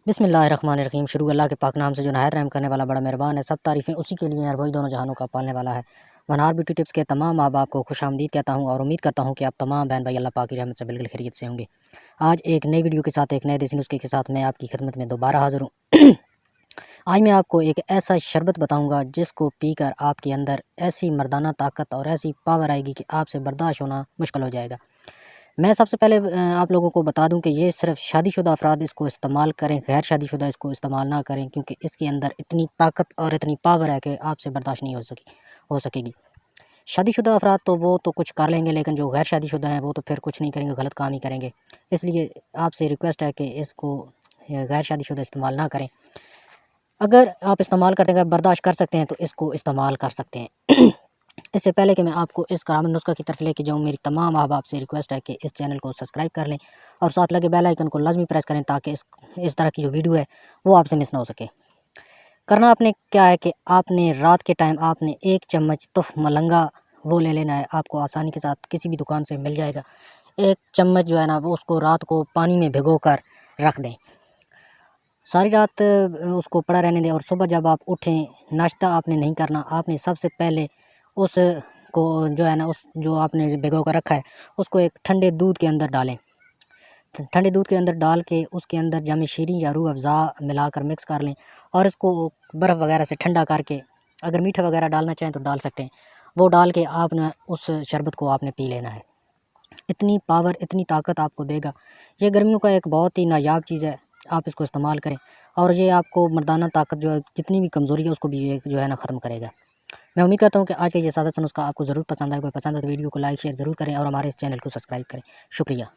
बिस्मिल्लाहिर्रहमानिर्रहीम। शुरू अल्लाह के पाक नाम से जो नहायत रहम करने वाला बड़ा मेहरबान है। सब तारीफ़ें उसी के लिए हैं और वही दोनों जहानों का पालने वाला है। वनहार ब्यूटी टिप्स के तमाम माँ बाप को खुश आमदीद कहता हूँ और उम्मीद करता हूँ कि आप तमाम बहन भाई अल्लाह पाक की रहमत से बिल्कुल खैरियत से होंगे। आज एक नई वीडियो के साथ, एक नए देसी नुस्खे के साथ मैं आपकी खिदमत में दोबारा हाज़िर हूँ। आज मैं आपको एक ऐसा शरबत बताऊँगा जिसको पीकर आपके अंदर ऐसी मर्दाना ताकत और ऐसी पावर आएगी कि आपसे बर्दाश्त होना मुश्किल हो जाएगा। मैं सबसे पहले आप लोगों को बता दूं कि ये सिर्फ शादीशुदा अफराद इसको इस्तेमाल करें, गैर शादीशुदा इसको इस्तेमाल ना करें, क्योंकि इसके अंदर इतनी ताकत और इतनी पावर है कि आपसे बर्दाश्त नहीं हो सकेगी। शादीशुदा अफराद तो वो तो कुछ कर लेंगे, लेकिन जो गैर शादीशुदा हैं वो तो फिर कुछ नहीं करेंगे, गलत काम ही करेंगे। इसलिए आपसे रिक्वेस्ट है कि इसको गैर शादीशुदा इस्तेमाल ना करें। अगर आप इस्तेमाल करते हैं, बर्दाश्त कर सकते हैं तो इसको इस्तेमाल कर सकते हैं। इससे पहले कि मैं आपको इस करामत नुस्खा की तरफ लेके जाऊँ, मेरी तमाम अहबाब से रिक्वेस्ट है कि इस चैनल को सब्सक्राइब कर लें और साथ लगे बेल आइकन को लाजमी प्रेस करें, ताकि इस तरह की जो वीडियो है वो आपसे मिस ना हो सके। करना आपने क्या है कि आपने रात के टाइम आपने 1 चम्मच तुफ मलंगा वो ले लेना है। आपको आसानी के साथ किसी भी दुकान से मिल जाएगा। 1 चम्मच जो है ना, वो उसको रात को पानी में भिगो कर रख दें। सारी रात उसको पड़ा रहने दें और सुबह जब आप उठें, नाश्ता आपने नहीं करना। आपने सबसे पहले उसको जो है ना, उस जो आपने भिगो कर रखा है उसको एक ठंडे दूध के अंदर डालें। ठंडे दूध के अंदर डाल के उसके अंदर जामे शीरी या रूह अफ़ज़ा मिलाकर मिक्स कर लें और इसको बर्फ़ वगैरह से ठंडा करके, अगर मीठा वगैरह डालना चाहें तो डाल सकते हैं, वो डाल के आपने उस शरबत को आपने पी लेना है। इतनी पावर, इतनी ताकत आपको देगा। ये गर्मियों का एक बहुत ही नायाब चीज़ है, आप इसको इस्तेमाल करें और ये आपको मर्दाना ताकत जो है, जितनी भी कमज़ोरी है उसको भी ये जो है ना ख़त्म करेगा। मैं उम्मीद करता हूँ कि आज का ये सादा सा नुस्खा आपको ज़रूर पसंद आएगा। पसंद है तो वीडियो को लाइक शेयर ज़रूर करें और हमारे इस चैनल को सब्सक्राइब करें। शुक्रिया।